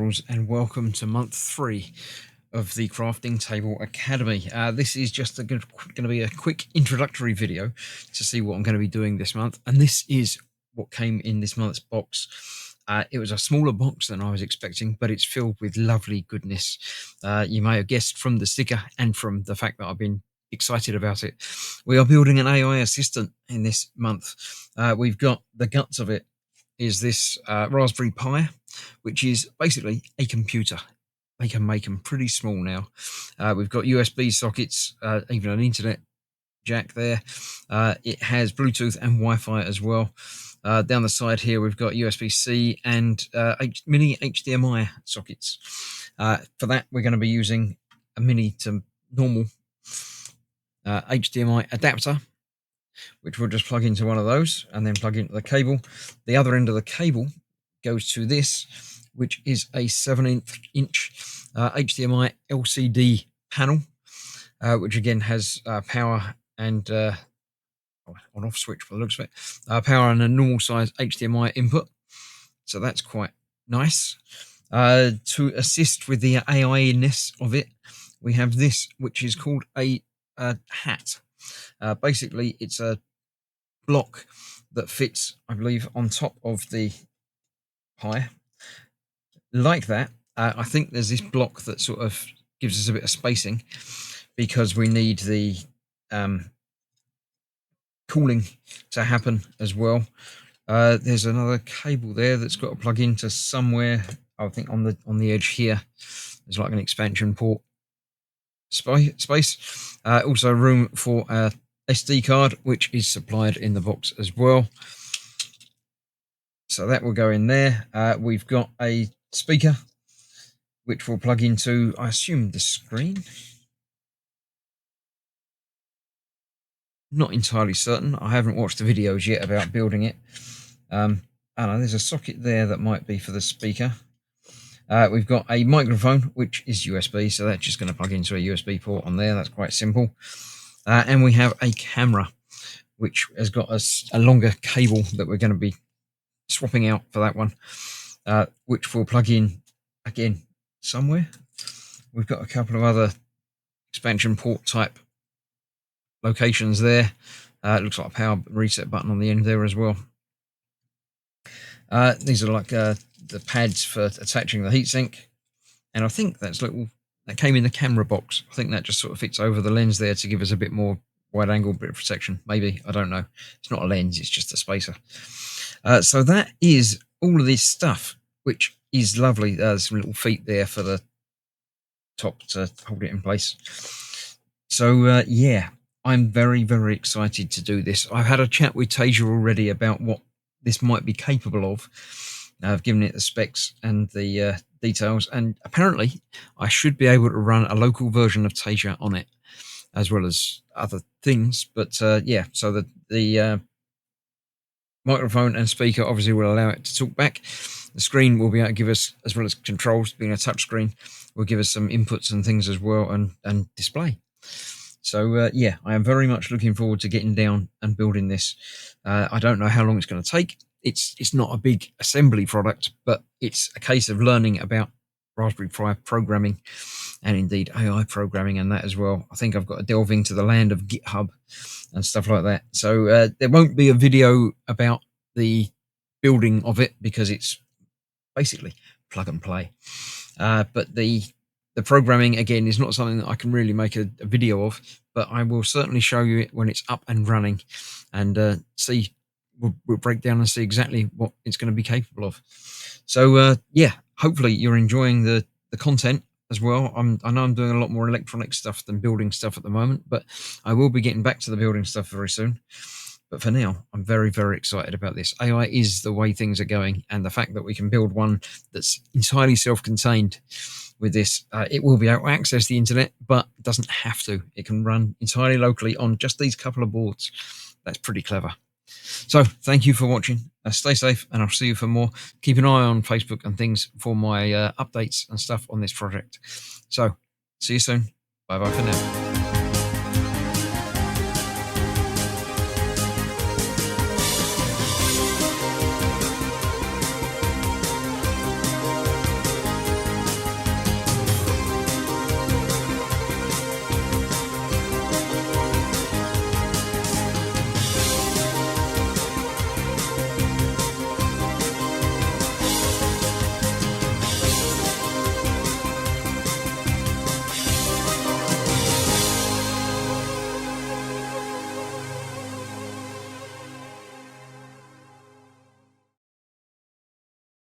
And welcome to month 3 of the Crafting Table Academy. This is just going to be a quick introductory video to see what I'm going to be doing this month, and this is what came in this month's box. It was a smaller box than I was expecting, but it's filled with lovely goodness. You may have guessed from the sticker and from the fact that I've been excited about it. We are building an AI assistant in this month. We've got the guts of it is this Raspberry Pi, which is basically a computer. They can make them pretty small now. We've got USB sockets, even an internet jack there. It has Bluetooth and Wi-Fi as well. Down the side here, we've got USB-C and mini HDMI sockets. For that, we're going to be using a mini to normal HDMI adapter, which we'll just plug into one of those and then plug into the cable. The other end of the cable goes to this, which is a 7-inch HDMI LCD panel, which again has power and on-off switch for the looks of it, power and a normal size HDMI input. So that's quite nice. To assist with the AI-ness of it, we have this, which is called a hat. Basically, it's a block that fits, I believe, on top of the Pi. Like that. I think there's this block that sort of gives us a bit of spacing because we need the cooling to happen as well. There's another cable there that's got to plug into somewhere. I think on the edge here, there's like an expansion port space. Also room for a SD card, which is supplied in the box as well. So that will go in there. We've got a speaker, which will plug into, I assume, the screen. Not entirely certain. I haven't watched the videos yet about building it. I don't know, there's a socket there that might be for the speaker. We've got a microphone, which is USB, so that's just going to plug into a USB port on there. That's quite simple. And we have a camera, which has got a longer cable that we're going to be swapping out for that one, which will plug in again somewhere. We've got a couple of other expansion port type locations there. It looks like a power reset button on the end there as well. These are like the pads for attaching the heatsink, and I think that came in the camera box. I think that just sort of fits over the lens there to give us a bit more wide angle bit of protection. Maybe, I don't know. It's not a lens, it's just a spacer. So that is all of this stuff, which is lovely. There's some little feet there for the top to hold it in place. So yeah, I'm very, very excited to do this. I've had a chat with Tasia already about what this might be capable of. I've given it the specs and the details, and apparently I should be able to run a local version of Tasia on it, as well as other things. But yeah, so the microphone and speaker obviously will allow it to talk back. The screen will be able to give us, as well as controls, being a touch screen, will give us some inputs and things as well, and display. So yeah, I am very much looking forward to getting down and building this. I don't know how long it's going to take. It's not a big assembly product, but it's a case of learning about Raspberry Pi programming and indeed AI programming and that as well. I think I've got to delve into the land of GitHub and stuff like that. So there won't be a video about the building of it because it's basically plug and play. But the programming, again, is not something that I can really make a video of, but I will certainly show you it when it's up and running and see. We'll break down and see exactly what it's going to be capable of. So yeah, hopefully you're enjoying the content as well. I know I'm doing a lot more electronic stuff than building stuff at the moment, but I will be getting back to the building stuff very soon. But for now, I'm very, very excited about this. AI is the way things are going, and the fact that we can build one that's entirely self-contained with this, it will be able to access the internet, but it doesn't have to. It can run entirely locally on just these couple of boards. That's pretty clever. So thank you for watching. Stay safe, and I'll see you for more. Keep an eye on Facebook and things for my updates and stuff on this project. So see you soon. Bye bye for now.